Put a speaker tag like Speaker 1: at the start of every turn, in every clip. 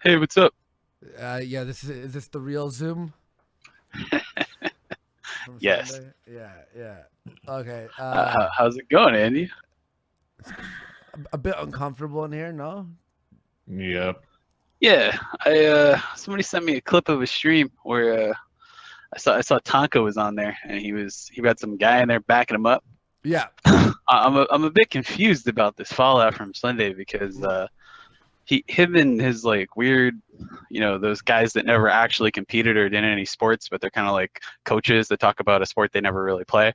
Speaker 1: Hey, what's up?
Speaker 2: Yeah, this is this the real Zoom from
Speaker 1: Yes.
Speaker 2: Sunday? Yeah, yeah. Okay.
Speaker 1: How's it going, Andy?
Speaker 2: It's a bit uncomfortable in here, no?
Speaker 3: Yep.
Speaker 1: Yeah, I somebody sent me a clip of a stream where I saw Tonka was on there and he got some guy in there backing him up.
Speaker 2: Yeah.
Speaker 1: I'm a bit confused about this fallout from Sunday because him and his like weird, those guys that never actually competed or did any sports, but they're kind of like coaches that talk about a sport they never really play.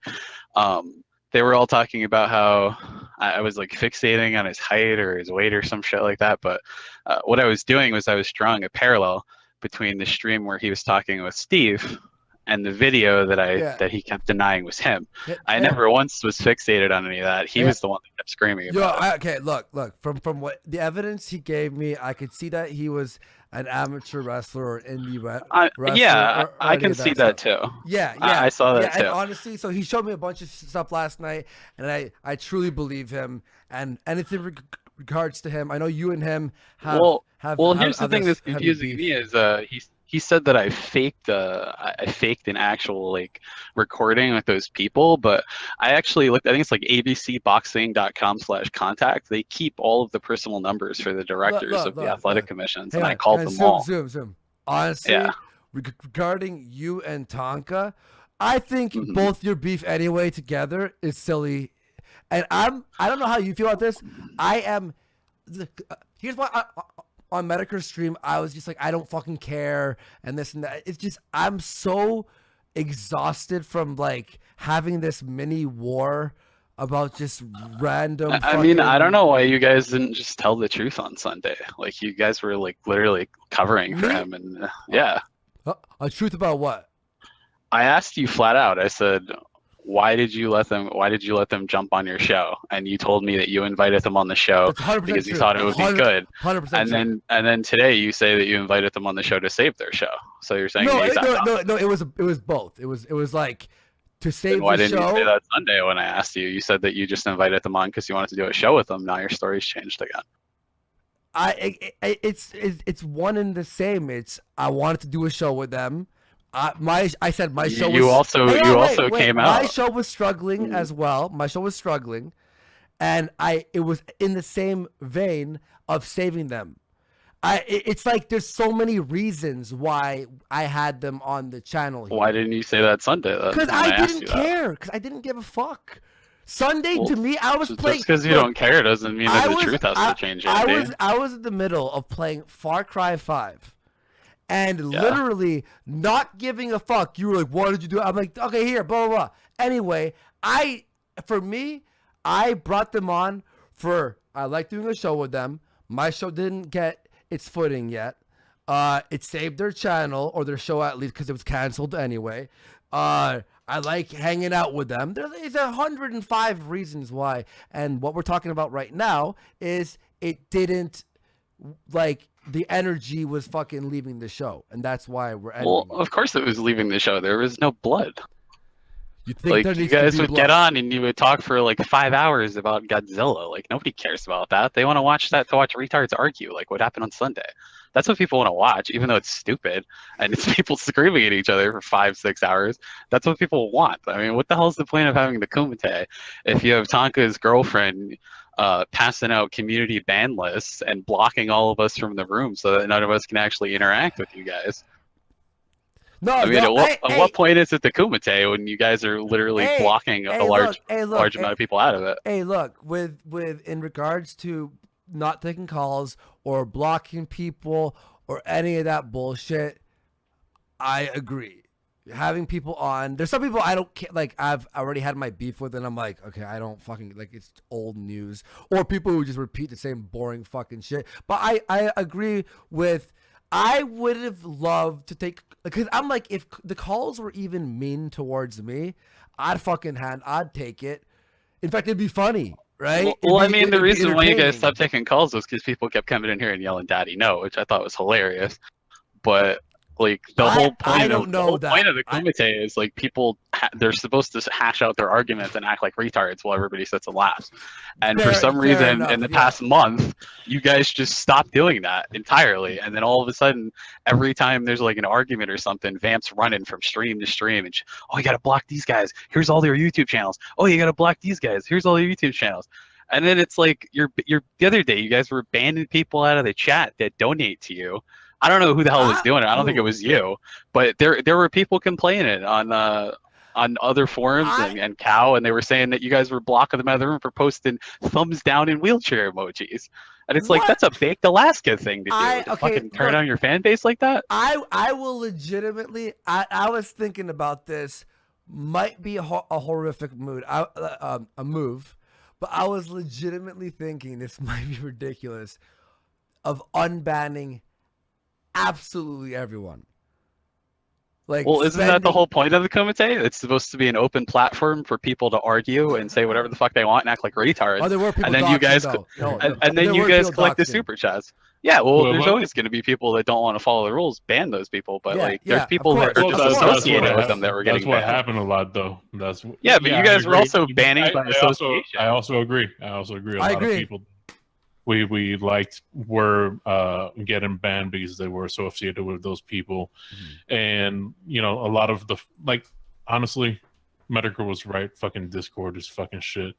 Speaker 1: Um, they were all talking about how I was like fixating on his height or his weight or some shit like that. But what I was doing was I was drawing a parallel between the stream where he was talking with Steve and the video that I
Speaker 2: Yeah.
Speaker 1: that he kept denying was him.
Speaker 2: Yeah.
Speaker 1: I
Speaker 2: Yeah.
Speaker 1: never once was fixated on any of that. He
Speaker 2: Yeah.
Speaker 1: was the one that kept screaming
Speaker 2: Yo,
Speaker 1: about it.
Speaker 2: okay, look. From what the evidence he gave me, I could see that he was an amateur wrestler or indie wrestler
Speaker 1: Yeah,
Speaker 2: or
Speaker 1: I
Speaker 2: any
Speaker 1: can
Speaker 2: of
Speaker 1: see
Speaker 2: that
Speaker 1: that
Speaker 2: stuff.
Speaker 1: too.
Speaker 2: Yeah,
Speaker 1: I
Speaker 2: yeah,
Speaker 1: saw
Speaker 2: yeah.
Speaker 1: that
Speaker 2: And
Speaker 1: too.
Speaker 2: honestly, so he showed me a bunch of stuff last night, and I truly believe him. And anything regards to him, I know you and him have
Speaker 1: Well,
Speaker 2: have
Speaker 1: well,
Speaker 2: have,
Speaker 1: here's the
Speaker 2: have
Speaker 1: thing
Speaker 2: this
Speaker 1: that's
Speaker 2: heavy
Speaker 1: confusing me
Speaker 2: beef.
Speaker 1: is he said that I faked an actual like recording with those people, but I actually looked. I think it's like abcboxing.com/contact. They keep all of the personal numbers for the
Speaker 2: Look,
Speaker 1: directors
Speaker 2: look,
Speaker 1: of the
Speaker 2: look,
Speaker 1: athletic
Speaker 2: look.
Speaker 1: commissions,
Speaker 2: Hang
Speaker 1: and I
Speaker 2: on,
Speaker 1: called
Speaker 2: and
Speaker 1: them
Speaker 2: zoom,
Speaker 1: all.
Speaker 2: zoom, zoom.
Speaker 1: Yeah.
Speaker 2: Honestly, regarding you and Tonka, I think
Speaker 1: Hmm.
Speaker 2: both your beef anyway together is silly. And I don't know how you feel about this. I am. Here's why on Medicare's stream I was just like I don't fucking care and this and that. It's just I'm so exhausted from like having this mini war about just random
Speaker 1: I mean, I don't know
Speaker 2: fucking
Speaker 1: why you guys didn't just tell the truth on Sunday. Like you guys were like literally covering for
Speaker 2: me.
Speaker 1: him, and
Speaker 2: Uh,
Speaker 1: yeah.
Speaker 2: a truth about what?
Speaker 1: I asked you flat out. I said, Why did you let them jump on your show?" And you told me that you invited them on the show
Speaker 2: That's 100%
Speaker 1: because you
Speaker 2: true.
Speaker 1: thought it would be good.
Speaker 2: 100%
Speaker 1: And
Speaker 2: true.
Speaker 1: then today you say that you invited them on the show to save their show. So you're saying the
Speaker 2: No,
Speaker 1: exact opposite.
Speaker 2: no. It was both. It was like to
Speaker 1: Then
Speaker 2: save
Speaker 1: why
Speaker 2: the
Speaker 1: didn't you say
Speaker 2: show.
Speaker 1: that Sunday when I asked you? You said that you just invited them on because you wanted to do a show with them. Now your story's changed again.
Speaker 2: It's one and the same. It's I wanted to do a show with them. I said my
Speaker 1: You,
Speaker 2: show
Speaker 1: you
Speaker 2: was.
Speaker 1: also
Speaker 2: Hang
Speaker 1: you
Speaker 2: on, wait,
Speaker 1: also
Speaker 2: wait.
Speaker 1: came
Speaker 2: My
Speaker 1: out.
Speaker 2: show was struggling
Speaker 1: Mm.
Speaker 2: as well. My show was struggling, and it was in the same vein of saving them. It's like there's so many reasons why I had them on the channel
Speaker 1: Why
Speaker 2: here.
Speaker 1: didn't you say that Sunday then
Speaker 2: Cause
Speaker 1: when
Speaker 2: I
Speaker 1: I asked
Speaker 2: didn't
Speaker 1: you that?
Speaker 2: care. Cause I didn't give a fuck. Sunday
Speaker 1: Well,
Speaker 2: to me, I was
Speaker 1: just
Speaker 2: playing.
Speaker 1: because you
Speaker 2: Look,
Speaker 1: don't care doesn't mean that
Speaker 2: I
Speaker 1: the
Speaker 2: was
Speaker 1: truth has to change, Andy.
Speaker 2: I was in the middle of playing Far Cry 5 and
Speaker 1: Yeah.
Speaker 2: literally not giving a fuck. You were like, "What did you do?" I'm like, "Okay, here, blah blah blah." Anyway, for me, I brought them on for I like doing a show with them. My show didn't get its footing yet. It saved their channel or their show at least because it was canceled anyway. I like hanging out with them. There's 105 reasons why, and what we're talking about right now is it didn't like the energy was fucking leaving the show, and that's why we're
Speaker 1: Well,
Speaker 2: ending it.
Speaker 1: of course it was leaving the show. There was no blood.
Speaker 2: You think there
Speaker 1: Like you
Speaker 2: needs to
Speaker 1: guys
Speaker 2: be
Speaker 1: would get
Speaker 2: blood?
Speaker 1: on and you would talk for like 5 hours about Godzilla. Like nobody cares about that. They want to watch that to watch retards argue, like what happened on Sunday. That's what people want to watch, even though it's stupid and it's people screaming at each other for 5, 6 hours. That's what people want. I mean, what the hell is the point of having the Kumite if you have Tonka's girlfriend passing out community ban lists and blocking all of us from the room so that none of us can actually interact with you guys?
Speaker 2: No,
Speaker 1: I mean,
Speaker 2: no.
Speaker 1: at what point is it the Kumite when you guys are literally
Speaker 2: Hey,
Speaker 1: blocking a large
Speaker 2: look,
Speaker 1: large amount of people out of it?
Speaker 2: hey, look. With in regards to not taking calls or blocking people or any of that bullshit, I agree. Having people on, there's some people I don't care. Like I've already had my beef with, and I'm like, okay, I don't fucking like it's old news, or people who just repeat the same boring fucking shit. But I agree with. I would have loved to take because I'm like, if the calls were even mean towards me, I'd take it. In fact, it'd be funny, right?
Speaker 1: I mean, the
Speaker 2: It'd be
Speaker 1: reason why you guys stopped
Speaker 2: entertaining.
Speaker 1: taking calls was because people kept coming in here and yelling "Daddy, no," which I thought was hilarious. But Like the whole
Speaker 2: I
Speaker 1: point of
Speaker 2: don't know that.
Speaker 1: point of the Kumite is like people they're supposed to hash out their arguments and act like retards while everybody sits and laughs. And for some
Speaker 2: Fair
Speaker 1: reason,
Speaker 2: enough,
Speaker 1: in the
Speaker 2: yeah.
Speaker 1: past month, you guys just stopped doing that entirely. And then all of a sudden, every time there's like an argument or something, Vamp's running from stream to stream and oh, you got to block these guys. Here's all their YouTube channels. Oh, you got to block these guys. Here's all their YouTube channels. And then it's like you're the other day you guys were banning people out of the chat that donate to you. I don't know who the hell was doing it. I don't think it was you, but there were people complaining on other forums and Cow, and they were saying that you guys were blocking them out of the room for posting thumbs down and wheelchair emojis. And it's like that's a baked Alaska thing to do. To fucking turn on your fan base like that.
Speaker 2: I will legitimately. I was thinking about this. Might be a horrific a move, but I was legitimately thinking this might be ridiculous, of unbanning absolutely everyone. Like,
Speaker 1: well, isn't that the whole point of the Kumite? It's supposed to be an open platform for people to argue and say whatever the fuck they want and act like retards.
Speaker 2: Oh, there were people
Speaker 1: and then you guys, and then you guys collect the super chats. Yeah, well, there's always going to be people that don't want to follow the rules, ban those people. But like, there's people that are just associated with them that were getting banned.
Speaker 3: That's what happened a lot, though. But
Speaker 1: you guys were also banning by association.
Speaker 3: I also agree. A lot of people we liked were getting banned because they were associated with those people. And you know, a lot of the honestly, Medical was right. Fucking Discord is fucking shit.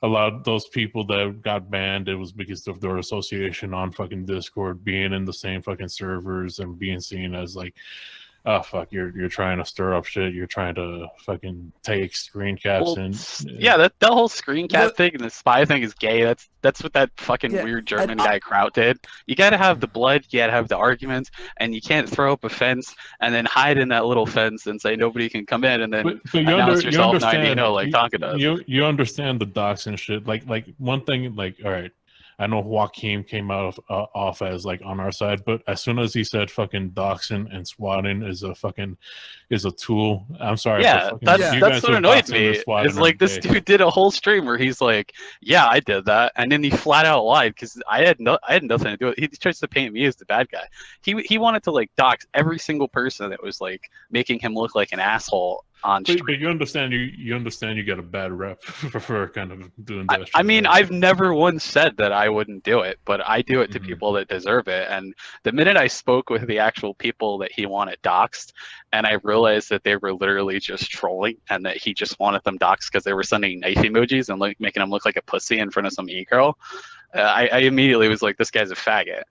Speaker 3: A lot of those people that got banned, it was because of their association on fucking Discord, being in the same fucking servers and being seen as like, oh fuck, you're trying to stir up shit. You're trying to fucking take screen caps
Speaker 1: yeah, that whole screen cap thing and the spy thing is gay. That's what that fucking weird German guy Kraut did. You gotta have the blood, you gotta have the arguments, and you can't throw up a fence and then hide in that little fence and say nobody can come in and then announce yourself 9-0 like Tonka does.
Speaker 3: You understand the docs and shit. Like one thing, like, all right, I know Joaquin came out off as like on our side, but as soon as he said fucking doxing and swatting is a tool, I'm sorry.
Speaker 1: Yeah, that's what annoyed me. Is like this dude did a whole stream where he's like, "Yeah, I did that," and then he flat out lied because I had nothing to do with it. He tries to paint me as the bad guy. He wanted to like dox every single person that was like making him look like an asshole. But
Speaker 3: you understand you get a bad rep for kind of doing that.
Speaker 1: I mean, I've never once said that I wouldn't do it, but I do it to people that deserve it. And the minute I spoke with the actual people that he wanted doxed, and I realized that they were literally just trolling and that he just wanted them doxed because they were sending knife emojis and like making him look like a pussy in front of some e-girl, I immediately was like, this guy's a faggot.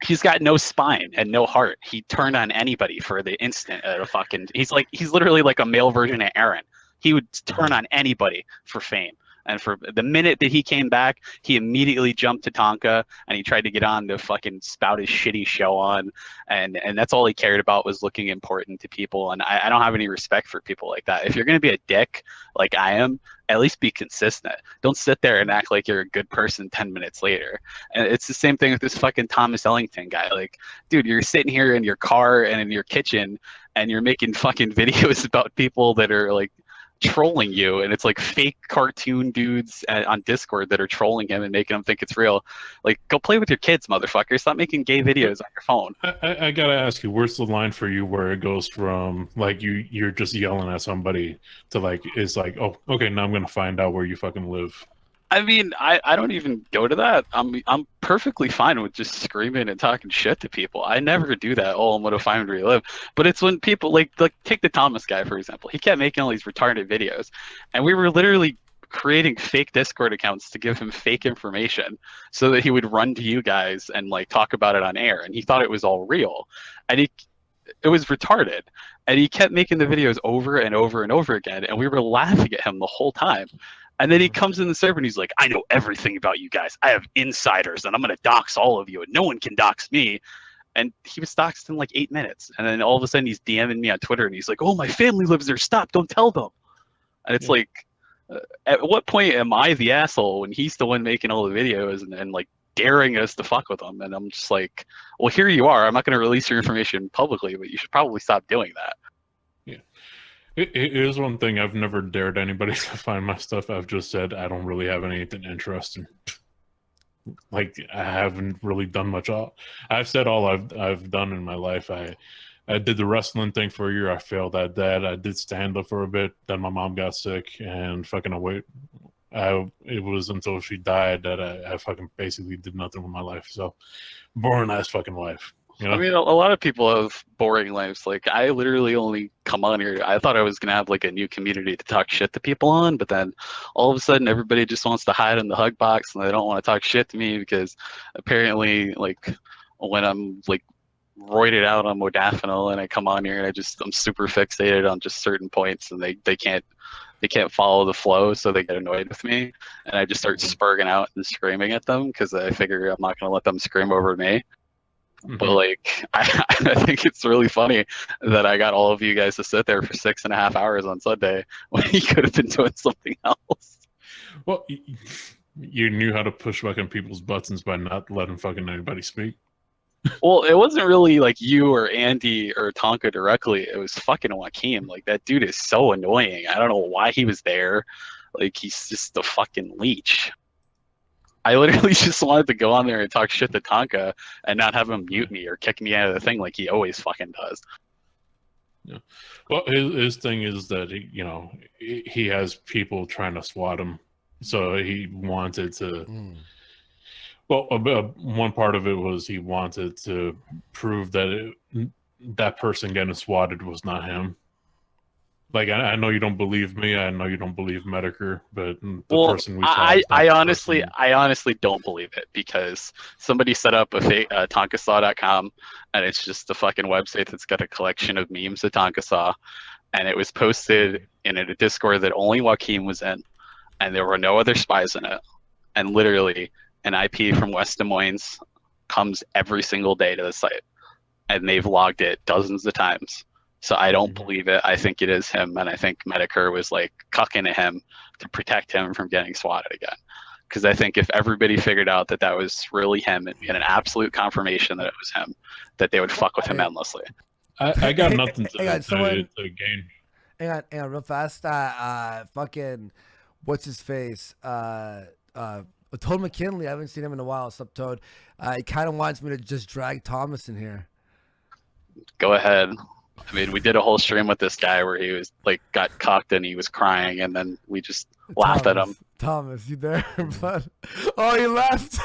Speaker 1: He's got no spine and no heart. He turned on anybody for the instant at a fucking. He's literally like a male version of Aaron. He would turn on anybody for fame. And for the minute that he came back, he immediately jumped to Tonka and he tried to get on to fucking spout his shitty show on. And that's all he cared about was looking important to people. And I don't have any respect for people like that. If you're going to be a dick like I am, at least be consistent. Don't sit there and act like you're a good person 10 minutes later. And it's the same thing with this fucking Thomas Ellington guy. Like, dude, you're sitting here in your car and in your kitchen and you're making fucking videos about people that are like trolling you, and it's like fake cartoon dudes on Discord that are trolling him and making him think it's real. Like, go play with your kids, motherfucker. Stop making gay videos on your phone.
Speaker 3: I gotta ask you, where's the line for you where it goes from like you're just yelling at somebody to like it's like, oh, okay, now I'm gonna find out where you fucking live?
Speaker 1: I mean, I don't even go to that. I'm perfectly fine with just screaming and talking shit to people. I never do that. Oh, I'm gonna find where you live. But it's when people like take the Thomas guy for example. He kept making all these retarded videos, and we were literally creating fake Discord accounts to give him fake information so that he would run to you guys and like talk about it on air. And he thought it was all real, and it was retarded. And he kept making the videos over and over and over again, and we were laughing at him the whole time. And then he comes in the server and he's like, I know everything about you guys. I have insiders and I'm going to dox all of you and no one can dox me. And he was doxed in like 8 minutes. And then all of a sudden he's DMing me on Twitter and he's like, oh, my family lives there. Stop. Don't tell them. And it's like, at what point am I the asshole when he's the one making all the videos and like daring us to fuck with him? And I'm just like, well, here you are. I'm not going to release your information publicly, but you should probably stop doing that.
Speaker 3: Yeah. It is one thing. I've never dared anybody to find my stuff. I've just said I don't really have anything interesting. like I haven't really done much. I've said all I've done in my life. I did the wrestling thing for a year. I failed at that. I did stand up for a bit. Then my mom got sick, and fucking it was until she died that I fucking basically did nothing with my life. So boring ass fucking life. You know?
Speaker 1: I mean, a lot of people have boring lives. Like, I literally only come on here. I thought I was gonna have like a new community to talk shit to people on, but then all of a sudden, everybody just wants to hide in the hug box and they don't want to talk shit to me because apparently, like, when I'm like roided out on modafinil and I come on here and I'm super fixated on just certain points and they can't follow the flow, so they get annoyed with me and I just start spurging out and screaming at them because I figure I'm not gonna let them scream over me. But like, I think it's really funny that I got all of you guys to sit there for 6.5 hours on Sunday when you could have been doing something else.
Speaker 3: Well, you knew how to push back on people's buttons by not letting fucking anybody speak.
Speaker 1: Well, it wasn't really like you or Andy or Tonka directly. It was fucking Joaquin. Like, that dude is so annoying. I don't know why he was there. Like, he's just a fucking leech. I literally just wanted to go on there and talk shit to Tonka and not have him mute me or kick me out of the thing like he always fucking does.
Speaker 3: Yeah. Well, his thing is that he has people trying to swat him, so he wanted to. Well, one part of it was he wanted to prove that that person getting swatted was not him. Like, I know you don't believe me. I know you don't believe Medicare, but the person we saw.
Speaker 1: I honestly don't believe it because somebody set up a fake Tonkasaw.com, and it's just a fucking website that's got a collection of memes of Tonkasaw, and it was posted in a Discord that only Joaquin was in, and there were no other spies in it, and literally an IP from West Des Moines comes every single day to the site, and they've logged it dozens of times. So I don't believe it. I think it is him, and I think Medicare was like cucking at him to protect him from getting swatted again. Because I think if everybody figured out that that was really him and an absolute confirmation that it was him, that they would fuck with him endlessly.
Speaker 3: I got nothing to gain.
Speaker 2: Hang on, real fast. Fucking, what's his face? Toad McKinley. I haven't seen him in a while. What's up, Toad? He kind of wants me to just drag Thomas in here.
Speaker 1: Go ahead. I mean, we did a whole stream with this guy where he was like got cocked and he was crying, and then we just laughed at him.
Speaker 2: Thomas, you there, bud? Oh, he left.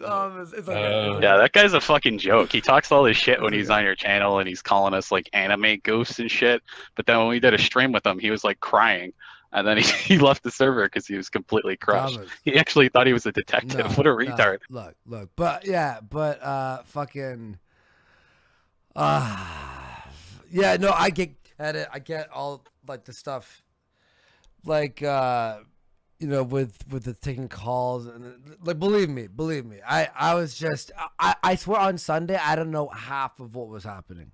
Speaker 2: Thomas, it's okay.
Speaker 1: Yeah, that guy's a fucking joke. He talks all this shit when he's on your channel and he's calling us like anime ghosts and shit. But then when we did a stream with him, he was like crying. And then he left the server because he was completely crushed. Thomas. He actually thought he was a detective. No, what a retard.
Speaker 2: No, look. Fucking. Yeah, no, I get at it. I get all like the stuff, like with the taking calls and like believe me. I was just I swear on Sunday I don't know half of what was happening.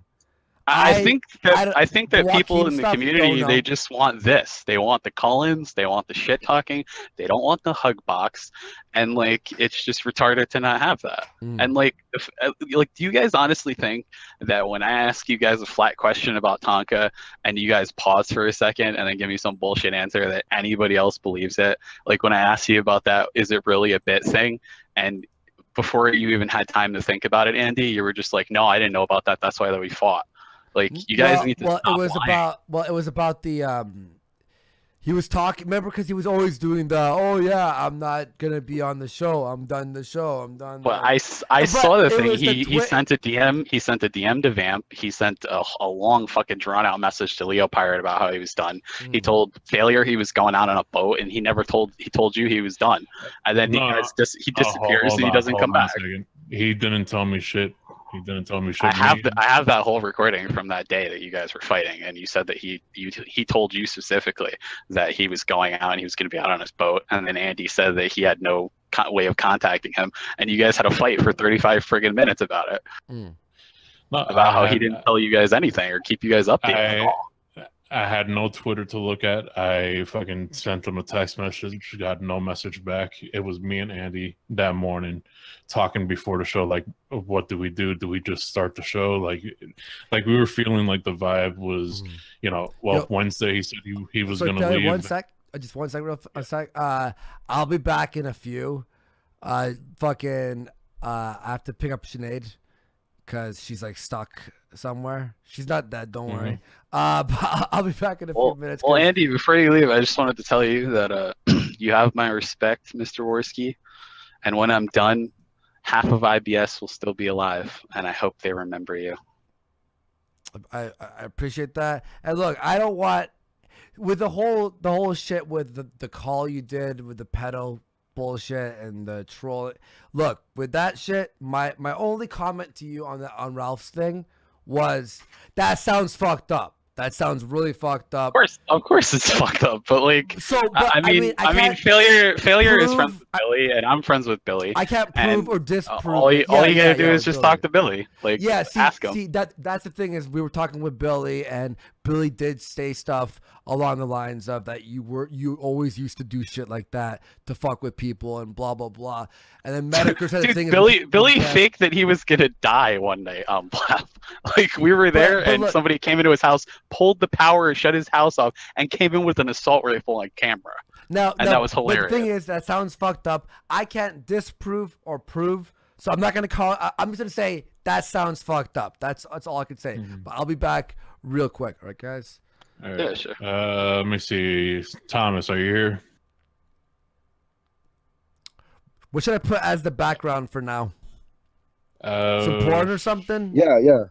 Speaker 1: I think that people in the community, they just want this. They want the call-ins. They want the shit talking. They don't want the hug box. And like, it's just retarded to not have that. And like, do you guys honestly think that when I ask you guys a flat question about Tonka and you guys pause for a second and then give me some bullshit answer that anybody else believes it? Like when I ask you about that, is it really a bit thing? And before you even had time to think about it, Andy, you were just like, no, I didn't know about that. That's why we fought. Like, you guys need to stop lying.
Speaker 2: It was about the he was talking, remember, because he was always doing the, oh yeah, I'm not gonna be on the show, I'm done the show, I'm done.
Speaker 1: Well, I saw the thing. He sent a DM. He sent a DM to Vamp. He sent a long fucking drawn out message to Leo Pirate about how he was done. He told Failure he was going out on a boat, and he told you he was done. And then he disappears and he doesn't come back.
Speaker 3: He didn't tell me shit. He didn't tell me shit.
Speaker 1: I have that whole recording from that day that you guys were fighting, and you said that he told you specifically that he was going out and he was going to be out on his boat, and then Andy said that he had no way of contacting him, and you guys had a fight for 35 friggin' minutes about it. About how he didn't tell you guys anything or keep you guys updated at all.
Speaker 3: I had no Twitter to look at. I fucking sent him a text message, got no message back. It was me and Andy that morning talking before the show, like, what do we do? Do we just start the show? Like we were feeling like the vibe was, Wednesday he said he was going to leave.
Speaker 2: just 1 second, a sec. I'll be back in a few. I have to pick up Sinead because she's like stuck somewhere. She's not dead, don't worry. But I'll be back in a few minutes.
Speaker 1: Well, Andy, before you leave, I just wanted to tell you that you have my respect, Mr. Worski. And when I'm done, half of IBS will still be alive, and I hope they remember you.
Speaker 2: I appreciate that. And look, I don't want with the whole shit with the call you did with the pedo bullshit and the troll. Look, with that shit, my only comment to you on Ralph's thing was that sounds fucked up. That sounds really fucked up.
Speaker 1: Of course, it's fucked up. But like, I mean, failure is friends with Billy, and I'm friends with Billy.
Speaker 2: I can't prove or disprove.
Speaker 1: All you gotta do is just talk to Billy. Like, ask him.
Speaker 2: See, that's the thing is we were talking with Billy, and Billy did say stuff along the lines of that you always used to do shit like that to fuck with people and blah blah blah. And then Medicare said the thing.
Speaker 1: Billy faked that he was gonna die one day on Blap. Like we were there, and somebody came into his house, pulled the power, shut his house off, and came in with an assault rifle on camera. That was hilarious.
Speaker 2: The thing is, that sounds fucked up. I can't disprove or prove, so I'm not gonna call. I'm just gonna say that sounds fucked up. That's all I can say. But I'll be back real quick. All right, guys.
Speaker 3: All right.
Speaker 1: Yeah, sure.
Speaker 3: Let me see. Thomas, are you here?
Speaker 2: What should I put as the background for now? Some porn or something?
Speaker 4: Yeah.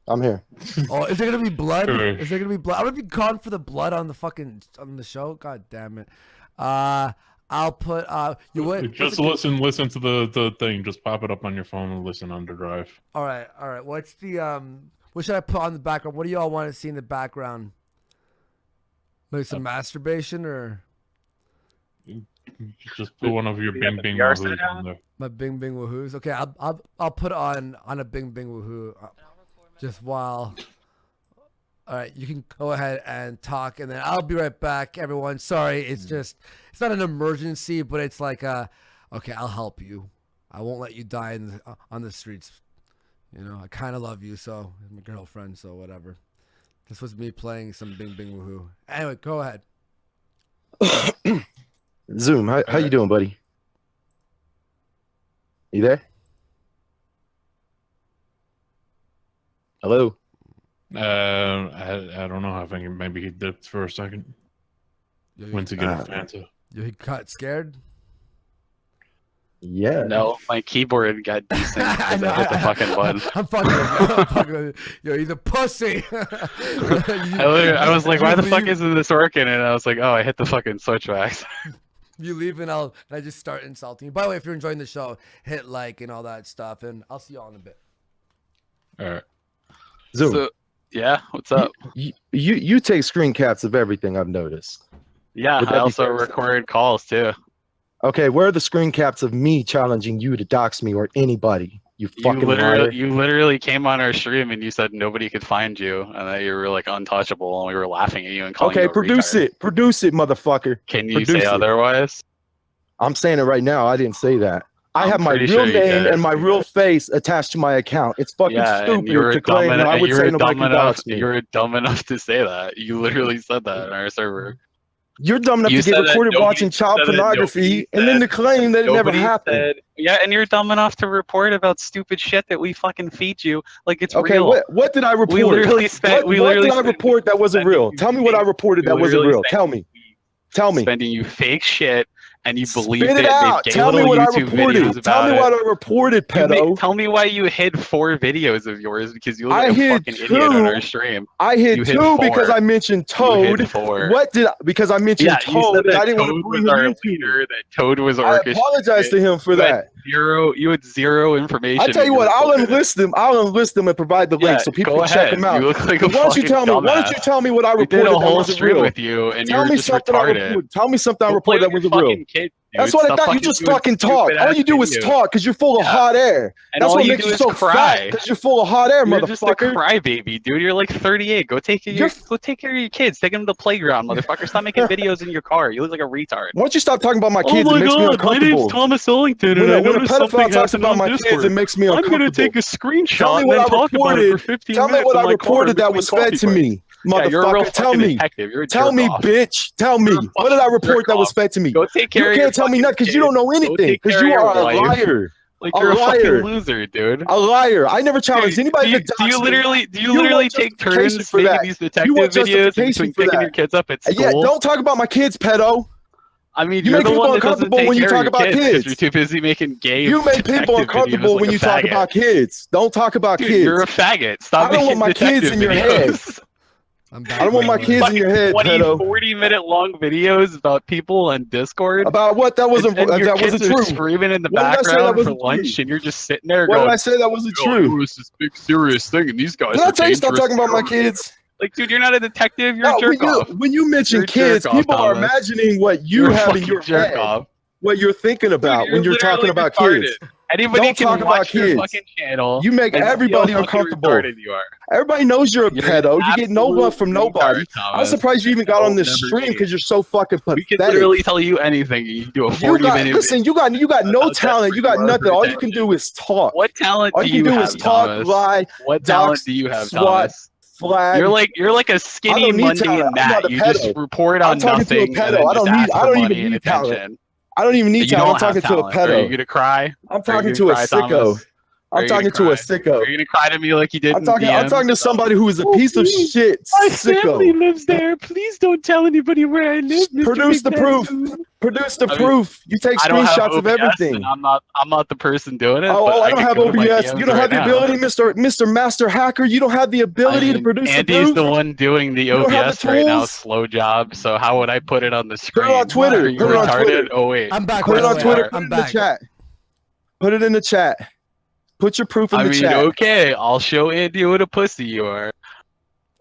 Speaker 4: I'm here.
Speaker 2: Oh, is there gonna be blood?
Speaker 3: Sure.
Speaker 2: Is there gonna be blood? I'm gonna be gone for the blood on the show. God damn it. I'll put
Speaker 3: just listen to the thing. Just pop it up on your phone and listen on the drive.
Speaker 2: All right. What's the what should I put on the background? What do y'all want to see in the background? Like some masturbation or?
Speaker 3: Just put one of your bing bing woohoos on there.
Speaker 2: My bing bing woohoos. Okay, I'll put on a bing bing woohoo. Just while. All right, you can go ahead and talk, and then I'll be right back, everyone. Sorry, it's not an emergency, but it's like okay, I'll help you. I won't let you die on the streets. You know, I kind of love you, so I'm a girlfriend, so whatever. This was me playing some bing bing woohoo. Anyway, go ahead.
Speaker 4: Zoom, how you doing, buddy? You there? Hello?
Speaker 3: I don't know. I think maybe he dipped for a second. Went to get a Fanta.
Speaker 2: He got scared?
Speaker 4: Yeah.
Speaker 1: No, my keyboard got decent. I hit the fucking button.
Speaker 2: I'm fucking with you. Yo, he's a pussy.
Speaker 1: I was like, why the fuck isn't this working? And I was like, oh, I hit the fucking switchbacks.
Speaker 2: You leave and I just start insulting you. By the way, if you're enjoying the show, hit like and all that stuff, and I'll see y'all in a bit.
Speaker 3: All right.
Speaker 4: Zoom.
Speaker 1: So, yeah, what's up?
Speaker 4: You take screen caps of everything, I've noticed.
Speaker 1: Yeah, I also record calls too.
Speaker 4: Okay, where are the screen caps of me challenging you to dox me or anybody? You
Speaker 1: literally came on our stream and you said nobody could find you and that you were like untouchable, and we were laughing at you and calling you a
Speaker 4: produce
Speaker 1: retard.
Speaker 4: it, motherfucker.
Speaker 1: Can you say otherwise?
Speaker 4: I'm saying it right now. I didn't say that. I have my real name and my real face attached to my account. It's fucking stupid to claim that I would say nobody can dox me.
Speaker 1: You were dumb enough to say that. You literally said that on our server.
Speaker 4: You're dumb enough to get recorded watching child pornography and then to claim that it never happened.
Speaker 1: Yeah, and you're dumb enough to report about stupid shit that we fucking feed you like it's real.
Speaker 4: Okay, what did I report?
Speaker 1: We literally spent.
Speaker 4: What did I report that wasn't real? Tell me what I reported that wasn't real. Tell me.
Speaker 1: Spending you fake shit. And you believe
Speaker 4: it out. Tell me what I reported. Tell me what I reported, pedo.
Speaker 1: Tell me why you hid 4 videos of yours because you look like a fucking idiot on our stream.
Speaker 4: I hid 2 because I mentioned Toad. What did I? Because I mentioned Toad. I didn't want to bring him into
Speaker 1: that Toad was orchestrated.
Speaker 4: I apologize to him for that.
Speaker 1: You had zero information.
Speaker 4: I tell you what, I'll enlist them. I'll enlist them and provide the link so people can check them out.
Speaker 1: You look like a
Speaker 4: why don't you tell me? Why don't you tell me what I reported that wasn't real?
Speaker 1: With you, and
Speaker 4: tell me something I reported. Tell me something I reported that wasn't real. That's what I thought. You just fucking talk. All you do is talk because you're full of hot air. That's what makes you so fat. Because you're full of hot air, motherfucker.
Speaker 1: You're just a crybaby, dude. You're like 38. Go take care of your kids. Take them to the playground, motherfucker. Stop making videos in your car. You look like a retard.
Speaker 4: Why don't you stop talking about my kids? It makes me uncomfortable.
Speaker 1: My name's Thomas Ellington, and
Speaker 4: when a pedophile talks about my kids, it makes me uncomfortable.
Speaker 1: I'm gonna take a screenshot.
Speaker 4: Tell me what I reported. Tell me what I reported that was fed to me. Motherfucker, tell me. Tell me, bitch. Tell me. What did I report that was fed to me?
Speaker 1: Go take care of
Speaker 4: You can't tell me nothing because you don't know anything. Because you are a liar.
Speaker 1: Like you're a fucking loser, dude.
Speaker 4: A liar. I never challenged anybody.
Speaker 1: Do you literally take turns making these detective videos between picking your kids up at school?
Speaker 4: Yeah, don't talk about my kids, pedo.
Speaker 1: I mean, you're the one that doesn't take care of your kids because you're too busy making games.
Speaker 4: You make people uncomfortable when you talk about kids. Don't talk about kids.
Speaker 1: You're a faggot. Stop making detective videos.
Speaker 4: I don't want my kids in your head,
Speaker 1: 40-minute long videos about people on Discord.
Speaker 4: About what? That wasn't true.
Speaker 1: Are screaming in the background for lunch, and you're just sitting there going,
Speaker 4: "What did I say that wasn't true?
Speaker 1: It was this big serious thing, and these guys."
Speaker 4: Did I tell you stop talking about my kids?
Speaker 1: Like, dude, you're not a detective. You're a jerk off.
Speaker 4: When you mention kids, people are imagining what you have in your head, what you're thinking about when you're talking about kids.
Speaker 1: Anybody can watch your fucking channel.
Speaker 4: You make everybody uncomfortable. Everybody knows you're a pedo. You get no love from nobody. I'm surprised you even got on this stream because you're so fucking pathetic.
Speaker 1: We can literally tell you anything. You do a 40-minute.
Speaker 4: Listen, you got no talent. You got nothing. All you can do is talk.
Speaker 1: What talent do you have? All you can do is talk, lie. What talent do you have, Thomas? Flag. You're like a skinny Monday Matt. You just report on nothing.
Speaker 4: I don't even need talent. I don't even need talent. I'm talking to a pedo.
Speaker 1: Are you gonna cry?
Speaker 4: I'm talking to a sicko. I'm talking to a sicko.
Speaker 1: Are you gonna cry to me like you did?
Speaker 4: I'm talking to somebody who is a piece of shit.
Speaker 1: My family lives there. Please don't tell anybody where I live.
Speaker 4: Produce the proof. Produce the proof. You take screenshots of everything.
Speaker 1: I'm not the person doing it.
Speaker 4: Oh, I don't have OBS. You don't have the ability, Mr. Master Hacker. You don't have the ability to produce the proof.
Speaker 1: Andy's the one doing the OBS right now. Slow job. So how would I put it on the screen?
Speaker 4: Put it on Twitter. Put it on Twitter.
Speaker 1: Oh wait,
Speaker 2: I'm back.
Speaker 4: Put it on Twitter. Put it in the chat. Put it in the chat. Put your proof in the chat.
Speaker 1: Okay, I'll show Andy what a pussy you are.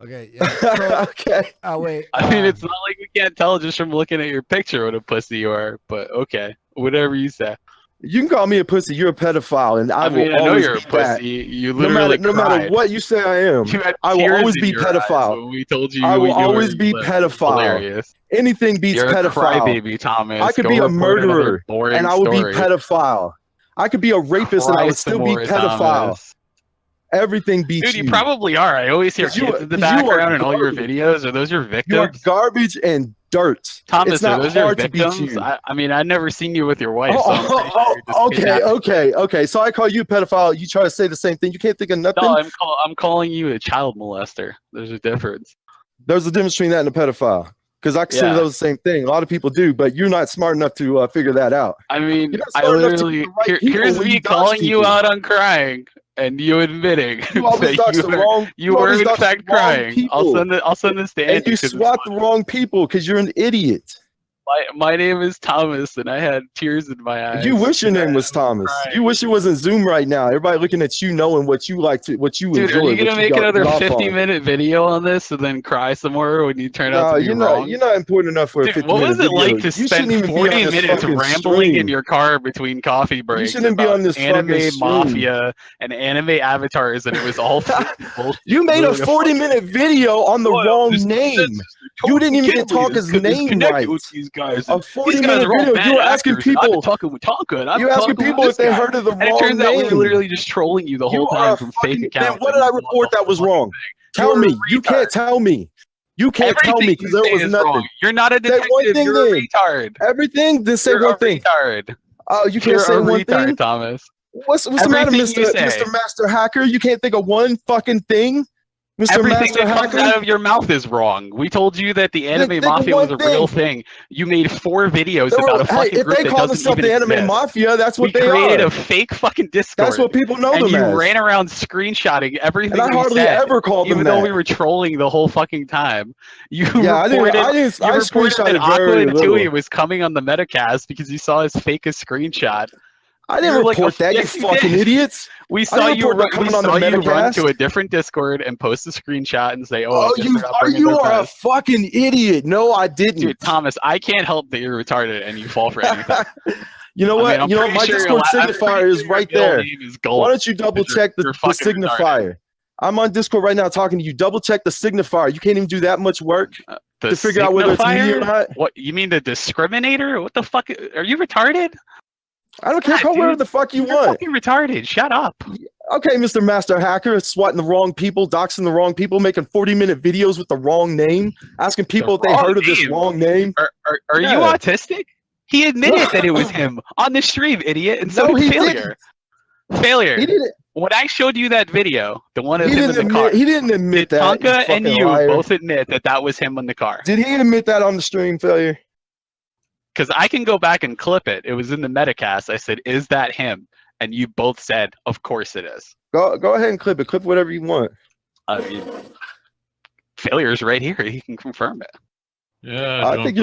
Speaker 2: Okay, yeah. So,
Speaker 4: okay.
Speaker 2: Oh, wait.
Speaker 1: I mean, it's not like we can't tell just from looking at your picture what a pussy you are, but okay. Whatever you say.
Speaker 4: You can call me a pussy. You're a pedophile, and I will
Speaker 1: know
Speaker 4: always
Speaker 1: you're
Speaker 4: be
Speaker 1: a pussy. You literally
Speaker 4: no matter what you say I am, I will always be pedophile.
Speaker 1: We told you
Speaker 4: I will always be pedophile.
Speaker 1: Hilarious.
Speaker 4: Anything beats
Speaker 1: you're
Speaker 4: pedophile.
Speaker 1: A crybaby, Thomas.
Speaker 4: I could be a murderer, and I would be pedophile. I could be a rapist, and I would still be pedophile. Thomas. Everything beats you.
Speaker 1: Dude, you probably are. I always hear kids in the background in all your videos. Are those your victims?
Speaker 4: You're garbage and dirt.
Speaker 1: Thomas, are those your victims? I mean, I've never seen you with your wife.
Speaker 4: Okay. So I call you a pedophile. You try to say the same thing. You can't think of nothing.
Speaker 1: No, I'm calling you a child molester. There's a difference.
Speaker 4: There's a difference between that and a pedophile. Because I consider those the same thing. A lot of people do, but you're not smart enough to figure that out.
Speaker 1: I mean, I literally here's me calling you out on crying. And you admitting that you were in fact crying. I'll send this to Andy.
Speaker 4: And you swat the wrong people because you're an idiot.
Speaker 1: My name is Thomas, and I had tears in my eyes.
Speaker 4: You wish your name was Thomas. You wish it wasn't Zoom right now. Everybody looking at you, knowing what you like to, what you enjoy.
Speaker 1: Are you gonna make another 50-minute video on this and then cry some more when you turn out to be wrong?
Speaker 4: You're not important enough for a 50-minute video.
Speaker 1: What was it like to spend 40 minutes rambling in your car between coffee breaks?
Speaker 4: You shouldn't be on this
Speaker 1: anime mafia and anime avatars, and it was all
Speaker 4: You made a 40-minute video on the wrong name. You didn't even get to talk his name right.
Speaker 1: Guys.
Speaker 4: A 40-minute video. You were asking people. You're asking people if they heard of the wrong name. It turns out we were
Speaker 1: literally just trolling you the whole time from fake accounts.
Speaker 4: Then what did I report that was wrong? Tell me. You can't tell me. You can't tell me because there was nothing.
Speaker 1: You're not a detective. You're a retard.
Speaker 4: Everything. Then say one thing. Oh, you can't say one thing,
Speaker 1: Thomas.
Speaker 4: What's the matter, Mr. Master Hacker? You can't think of one fucking thing.
Speaker 1: Everything that comes out of your mouth is wrong. We told you that the anime mafia was a real thing. You made 4 videos about a fucking group that doesn't even exist. If they call themselves the anime mafia, that's what they are. We created a fake fucking Discord.
Speaker 4: That's what people know them as.
Speaker 1: And you ran around screenshotting everything we said.
Speaker 4: And I hardly ever called them that.
Speaker 1: Even though we were trolling the whole fucking time. You
Speaker 4: I
Speaker 1: reported that Aqua and Tui was coming on the Metacast because you saw as fake a screenshot.
Speaker 4: I didn't report that, you fucking idiots.
Speaker 1: We saw you run to a different Discord and post a screenshot and say, "Oh,
Speaker 4: you are a fucking idiot." No, I didn't.
Speaker 1: Dude, Thomas, I can't help that you're retarded and you fall for anything.
Speaker 4: You know what? My Discord signifier is right there. Why don't you double check the signifier? I'm on Discord right now talking to you. Double check the signifier. You can't even do that much work to figure out whether it's me or not.
Speaker 1: What you mean, the discriminator? What the fuck? Are you retarded?
Speaker 4: I don't care. Call whatever the fuck you want.
Speaker 1: You're fucking retarded. Shut up.
Speaker 4: Okay, Mr. Master Hacker, swatting the wrong people, doxing the wrong people, making 40-minute videos with the wrong name, asking people if they heard of this wrong name.
Speaker 1: Are you autistic? He admitted that it was him on the stream, idiot, and so did Failure. Failure.
Speaker 4: He didn't.
Speaker 1: When I showed you that video, the one of him in the car,
Speaker 4: he didn't admit that.
Speaker 1: Tonka and you both admit that was him in the car.
Speaker 4: Did he admit that on the stream, Failure?
Speaker 1: Because I can go back and clip it. It was in the Metacast. I said, "Is that him?" And you both said, "Of course it is."
Speaker 4: Go ahead and clip it. Clip whatever you want.
Speaker 1: I mean, Failure's right here. He can confirm it.
Speaker 3: Yeah, I think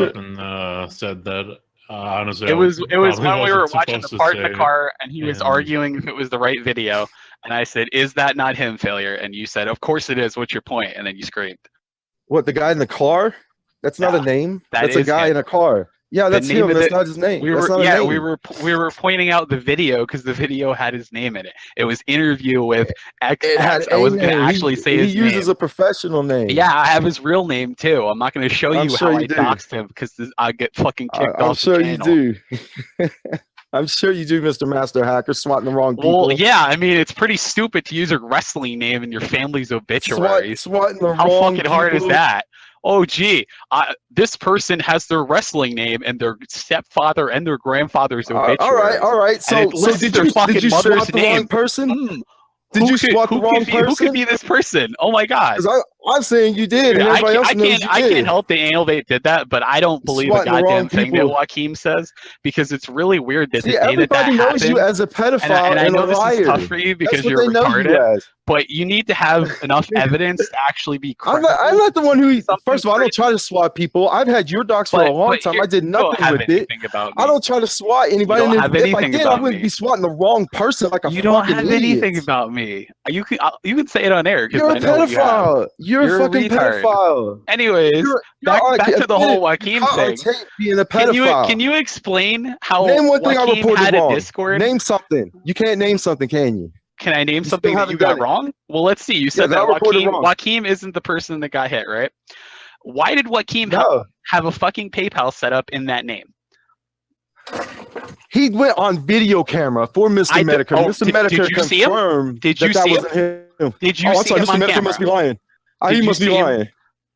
Speaker 3: said that. Honestly,
Speaker 1: it was when we were watching the part in the car, and he was arguing if it was the right video. And I said, "Is that not him, Failure?" And you said, "Of course it is. What's your point?" And then you screamed.
Speaker 4: What, the guy in the car? That's not a name. That's a guy in a car. Yeah, that's him. That's not his name.
Speaker 1: We were pointing out the video because the video had his name in it. It was interview with X. I was going to actually say his name.
Speaker 4: He uses a professional name.
Speaker 1: Yeah, I have his real name too. I'm not going to show you how I doxed him because I get fucking kicked off the channel.
Speaker 4: I'm sure you do. I'm sure you do, Mr. Master Hacker, swatting the wrong people.
Speaker 1: Well, yeah, I mean, it's pretty stupid to use a wrestling name in your family's obituary.
Speaker 4: Swatting the
Speaker 1: how
Speaker 4: wrong
Speaker 1: fucking hard is that? Oh, gee, this person has their wrestling name and their stepfather and their grandfather's obituary.
Speaker 4: All right. So did you swat the wrong person? Did you swat the wrong person?
Speaker 1: Who could be this person? Oh my God!
Speaker 4: Because I'm saying you did, and everybody else knows you did.
Speaker 1: I can't help the Anal did that, but I don't believe a goddamn thing that Joaquin says because it's really weird that the day
Speaker 4: everybody
Speaker 1: that
Speaker 4: knows you as a pedophile
Speaker 1: and I know
Speaker 4: a liar.
Speaker 1: This is tough for you because you're retarded. But you need to have enough evidence to actually be credible.
Speaker 4: I'm not the one who. First of all, I don't try to swat people. I've had your docs for a long time. I did nothing with it. I don't try to swat anybody. If I did, I wouldn't be swatting the wrong person like a fucking idiot.
Speaker 1: You don't have anything about me. You can say it on air.
Speaker 4: You're a pedophile. You're a fucking pedophile.
Speaker 1: Anyways, back to the whole Joaquin thing.
Speaker 4: Being a pedophile.
Speaker 1: Can you explain how
Speaker 4: name one thing I reported wrong?
Speaker 1: Discord?
Speaker 4: Name something. You can't name something, can you?
Speaker 1: Can I name something that you got wrong? Well, let's see. You said that Joaquin isn't the person that got hit, right? Why did Joaquin have a fucking PayPal set up in that name?
Speaker 4: He went on video camera for Mr. Medicare. Mr. Medicare confirmed that wasn't him.
Speaker 1: Did you see him
Speaker 4: Mr. Medicare must be lying. He must be lying.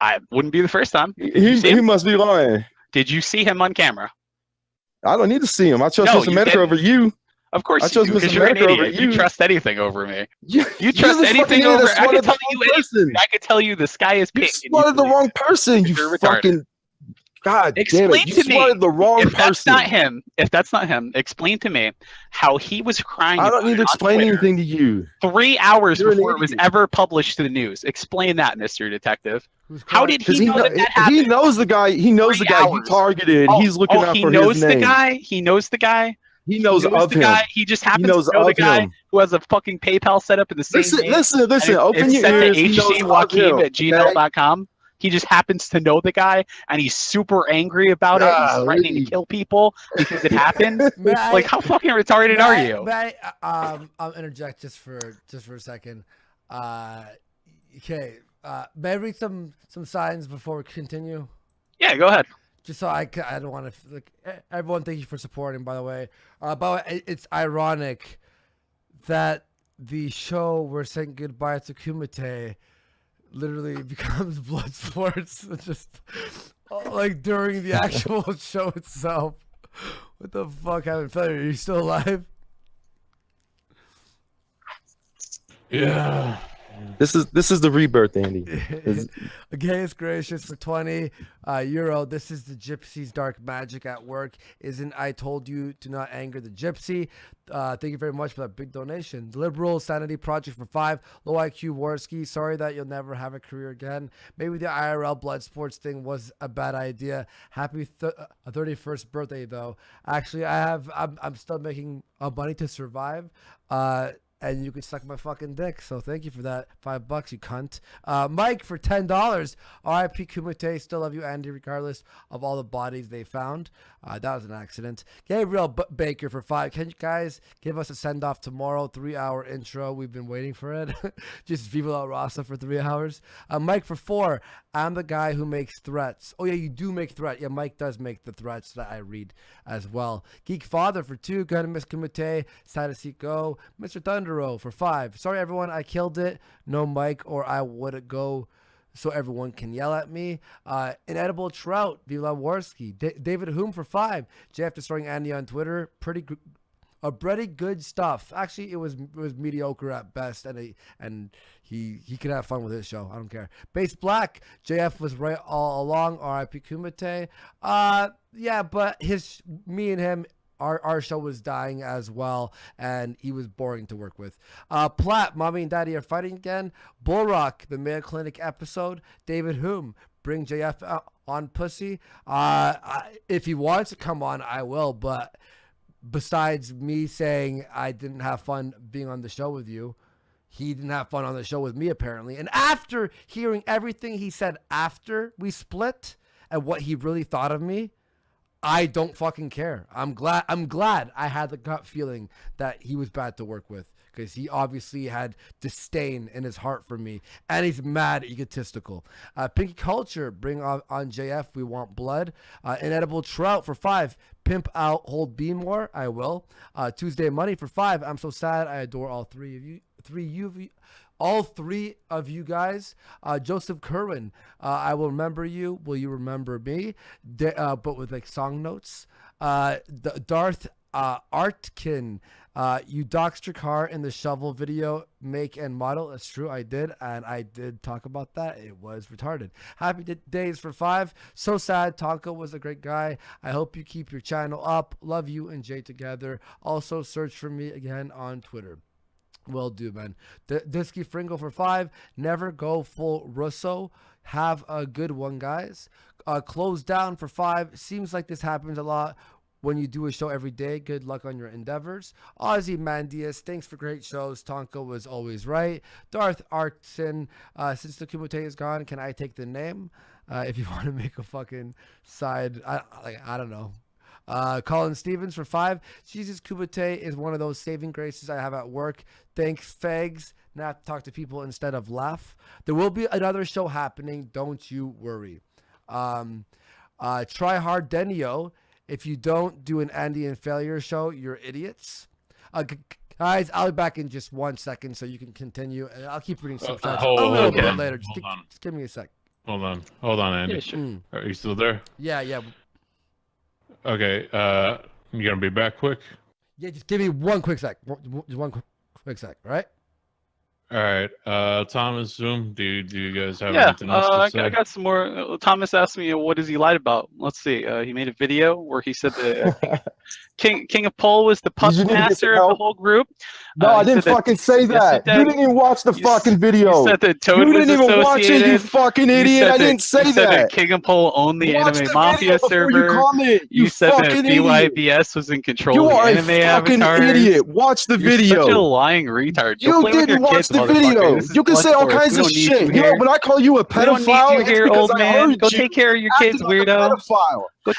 Speaker 1: I wouldn't be the first time.
Speaker 4: He must be lying.
Speaker 1: Did you see him on camera?
Speaker 4: I don't need to see him. I trust Mr. Medicare over you.
Speaker 1: Of course, because you're an idiot. You trust anything over me. You trust anything over. I can tell you anything. I could tell you the sky is pink.
Speaker 4: You swatted the wrong person. You fucking. God damn it! You swatted the wrong person.
Speaker 1: If that's not him, explain to me how he was crying.
Speaker 4: I don't need to explain anything to you.
Speaker 1: 3 hours before it was ever published to the news. Explain that, Mr. Detective. How did he know that happened?
Speaker 4: He knows the guy. He knows the guy he targeted. He's looking out for his name.
Speaker 1: He knows the guy.
Speaker 4: He knows of him.
Speaker 1: He just happens to know the guy who has a fucking PayPal set up in the same name.
Speaker 4: Listen. Open your ears.
Speaker 1: hcjoaquin@gmail.com. He just happens to know the guy, and he's super angry about it. He's threatening to kill people because it happened. Like, how fucking retarded are you?
Speaker 2: I'll interject just for a second. Okay. May I read some signs before we continue?
Speaker 1: Yeah, go ahead.
Speaker 2: Just so I don't want to everyone. Thank you for supporting. By the way, it's ironic that the show we're saying goodbye to Kumite literally becomes blood sports, just like during the actual show itself. What the fuck happened? Failure, are you still alive?
Speaker 3: Yeah.
Speaker 4: This is the rebirth, Andy.
Speaker 2: Against gracious for 20 euro. This is the gypsy's dark magic at work. Isn't I told you to not anger the gypsy? Thank you very much for that big donation. Liberal Sanity Project for 5. Low IQ Warski. Sorry that you'll never have a career again. Maybe the IRL blood sports thing was a bad idea. Happy 31st birthday though. Actually, I'm still making money to survive. And you can suck my fucking dick. So thank you for that. $5, you cunt. Mike for $10. RIP Kumite. Still love you, Andy, regardless of all the bodies they found. That was an accident. Gabriel Baker for 5. Can you guys give us a send off tomorrow? 3-hour intro. We've been waiting for it. Just Viva La Raza for 3 hours. Mike for 4. I'm the guy who makes threats. Oh yeah, you do make threat. Yeah, Mike does make the threats that I read as well. Geek Father for 2. Gonna miss Kumite. Sad to see go. Mr. Thunder Twittero for 5. Sorry, everyone, I killed it. No mic, or I would go so everyone can yell at me. Inedible Trout, Vila Warski. David Hume for 5. JF destroying Andy on Twitter. Pretty good stuff. Actually, it was mediocre at best, and he could have fun with his show. I don't care. Base Black, JF was right all along. R.I.P. Kumite. Yeah, but me and him, our show was dying as well, and he was boring to work with. Platt, Mommy and Daddy are fighting again. Bullrock, the Mayo Clinic episode. David Hume, bring JF on pussy. If he wants to come on, I will, but besides me saying I didn't have fun being on the show with you, he didn't have fun on the show with me, apparently. And after hearing everything he said after we split and what he really thought of me, I don't fucking care. I'm glad I had the gut feeling that he was bad to work with, because he obviously had disdain in his heart for me, and he's mad egotistical. Pinky Culture, bring on JF, we want blood. Inedible Trout for 5. Pimp out, hold B more, I will. Tuesday Money for 5. I'm so sad, I adore all three of you. All three of you guys. Joseph Kerwin, I will remember you. Will you remember me? But with like song notes. Darth Artkin, you doxed your car in the shovel video, make and model. That's true, I did, and I did talk about that. It was retarded. Happy days for 5. So sad. Tonka was a great guy. I hope you keep your channel up. Love you and Jay together. Also search for me again on Twitter. Will do, man. Disky Fringo for 5. Never go full Russo. Have a good one, guys. Close down for 5. Seems like this happens a lot when you do a show every day. Good luck on your endeavors. Ozzy Mandias, thanks for great shows. Tonka was always right. Darth Artson, since the Kumite is gone, can I take the name? If you want to make a fucking side, I don't know. Colin Stevens for 5. Jesus Kumite is one of those saving graces I have at work. Thanks, Fags. Now I have to talk to people instead of laugh. There will be another show happening. Don't you worry. Try Hard Denio. If you don't do an Andy and Failure show, you're idiots. Guys, I'll be back in just 1 second so you can continue. And I'll keep reading some chats a little bit later. Just give me a sec.
Speaker 3: Hold on, Andy.
Speaker 1: Yeah, sure.
Speaker 3: Are you still there?
Speaker 2: Yeah.
Speaker 3: Okay, you gonna be back quick?
Speaker 2: Yeah, just give me 1 quick sec. Just one quick sec, right?
Speaker 3: All right, Thomas, Zoom. Do you guys have anything else to say?
Speaker 1: I got some more. Thomas asked me, what has he lied about? Let's see. He made a video where he said that King of Pole was the puppet master of the whole group.
Speaker 4: No, I didn't fucking say that. You didn't even watch the fucking video.
Speaker 1: You said that Toad
Speaker 4: you
Speaker 1: was
Speaker 4: didn't even watch it, you fucking idiot. I didn't say
Speaker 1: you said that King of Pole owned the Anime Mafia server.
Speaker 4: You
Speaker 1: said that BYBS was in control of the anime avatars.
Speaker 4: You are a fucking idiot. Watch the video.
Speaker 1: You're such a lying retard.
Speaker 4: You didn't watch the video. You can say all kinds of shit. You know, when I call you a pedophile, it's because I heard you.
Speaker 1: Go take care of your kids, weirdo.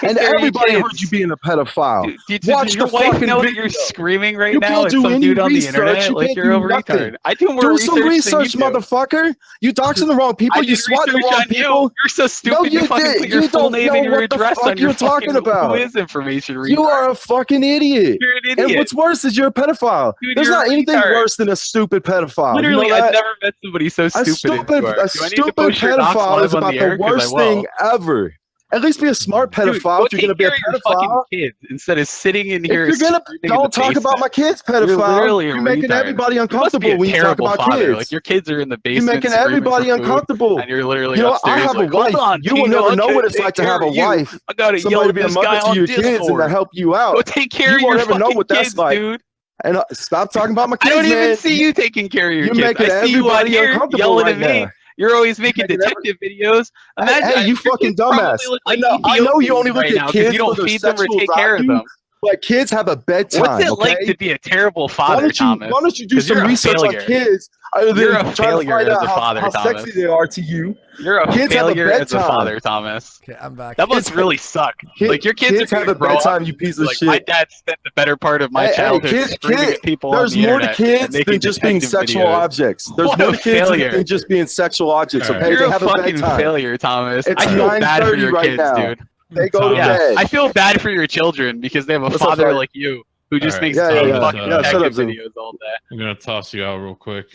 Speaker 4: And everybody heard you being a pedophile.
Speaker 1: Watch the fucking know that you're screaming right now at some dude on the internet like you're a retard. I do more research. Do some research,
Speaker 4: motherfucker. You doxing the wrong people. You swatting the wrong people.
Speaker 1: You're so stupid. You fucking put your full name and your address on your fucking quiz information.
Speaker 4: You are a fucking idiot.
Speaker 1: You're an idiot.
Speaker 4: And what's worse is you're a pedophile. There's not anything worse than a stupid pedophile.
Speaker 1: Literally, I've never met somebody so stupid.
Speaker 4: A stupid pedophile is about the worst thing ever. At least be a smart pedophile. If you're gonna be a pedophile,
Speaker 1: kids instead of sitting in here.
Speaker 4: If you're gonna don't talk about my kids, pedophile. You're making everybody uncomfortable when you talk about kids.
Speaker 1: Like your kids are in the basement.
Speaker 4: You're making everybody uncomfortable.
Speaker 1: And you're literally
Speaker 4: I have a wife. You will never know what it's like to have a wife.
Speaker 1: I gotta
Speaker 4: somebody to be a mother to your kids and to help you out.
Speaker 1: Go take care of your fucking kids, dude.
Speaker 4: And stop talking about my kids,
Speaker 1: man. I don't even see you taking care of your kids.
Speaker 4: You're making everybody uncomfortable right now.
Speaker 1: You're always making detective videos.
Speaker 4: Hey, you fucking dumbass. I know you only look at kids.
Speaker 1: You don't feed them or take care of them.
Speaker 4: But kids have a bedtime.
Speaker 1: What's it like to be a terrible father, Thomas?
Speaker 4: Why don't you do some research on kids?
Speaker 1: You're a failure as a father, Thomas.
Speaker 4: How sexy they are to you.
Speaker 1: You're a failure as a father, Thomas.
Speaker 2: Okay, I'm back.
Speaker 1: That must really suck. Like your kids
Speaker 4: have a bedtime, you piece of shit.
Speaker 1: My dad spent the better part of my childhood screaming at people on the internet.
Speaker 4: There's more to kids than just being sexual objects. There's more to kids than just being sexual objects. Okay,
Speaker 1: you're a fucking failure, Thomas. I feel bad for your kids, dude.
Speaker 4: They go to bed.
Speaker 1: I feel bad for your children because they have a father like you who just makes
Speaker 4: shut up,
Speaker 1: videos all day.
Speaker 3: I'm gonna toss you out real quick.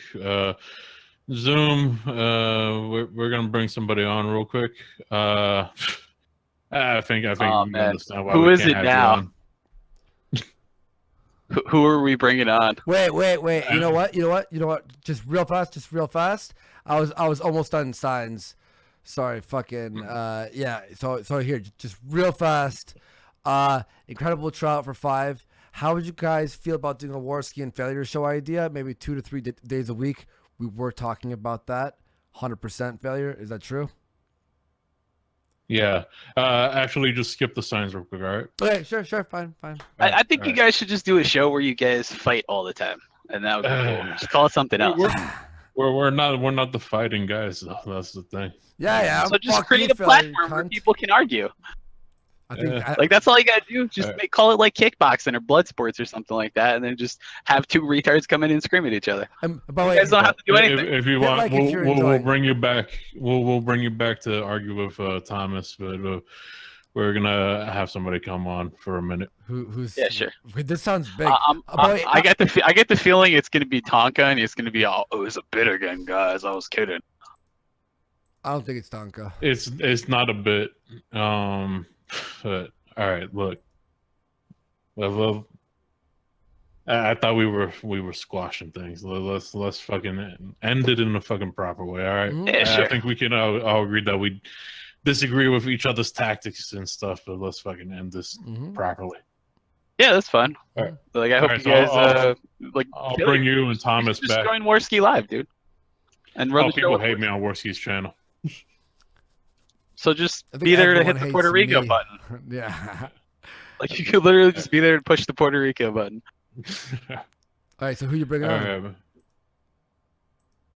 Speaker 3: Zoom, we're gonna bring somebody on real quick. I think you understand why
Speaker 1: who
Speaker 3: we
Speaker 1: is
Speaker 3: can't
Speaker 1: it
Speaker 3: have
Speaker 1: now?
Speaker 3: you on.
Speaker 1: Who are we bringing on?
Speaker 2: Wait. You know what? Just real fast. I was almost done signs. Sorry, fucking yeah. So here, just real fast. Incredible tryout for 5. How would you guys feel about doing a Warski and failure show idea? Maybe 2 to 3 days a week. We were talking about that. 100% failure. Is that true?
Speaker 3: Yeah. Actually, just skip the signs real quick. All right.
Speaker 2: Okay. Sure. Fine.
Speaker 1: I think you guys should just do a show where you guys fight all the time, and that would be cool. Just call it something else.
Speaker 3: We're not the fighting guys, though. That's the thing.
Speaker 2: Yeah.
Speaker 1: So just create a platform where people can argue.
Speaker 2: I think
Speaker 1: like that's all you gotta do. Just call it like kickboxing or blood sports or something like that, and then just have 2 retards come in and scream at each other. You guys don't have to do anything.
Speaker 3: If you want, we'll bring you back. We'll bring you back to argue with Thomas, but we're gonna have somebody come on for a minute.
Speaker 2: Who's?
Speaker 1: Yeah, sure.
Speaker 2: This sounds big.
Speaker 1: I get the feeling it's gonna be Tonka, and it's gonna be it was a bit again, guys. I was kidding.
Speaker 2: I don't think it's Tonka.
Speaker 3: It's not a bit. But, all right, look. Well, I thought we were squashing things. Let's fucking end it in a fucking proper way. All right.
Speaker 1: Yeah, sure.
Speaker 3: I think we can all agree that we disagree with each other's tactics and stuff, but let's fucking end this properly.
Speaker 1: Yeah, that's fun.
Speaker 3: All right.
Speaker 1: Like I hope you guys
Speaker 3: I'll bring you and Thomas
Speaker 1: just
Speaker 3: back.
Speaker 1: Join Warski Live, dude. And run the show.
Speaker 3: People hate me on Warski's channel.
Speaker 1: So just be there to hit the Puerto Rico button.
Speaker 2: Yeah.
Speaker 1: Like you could literally just be there and push the Puerto Rico button.
Speaker 2: All right, so who you bringing on?
Speaker 3: Right.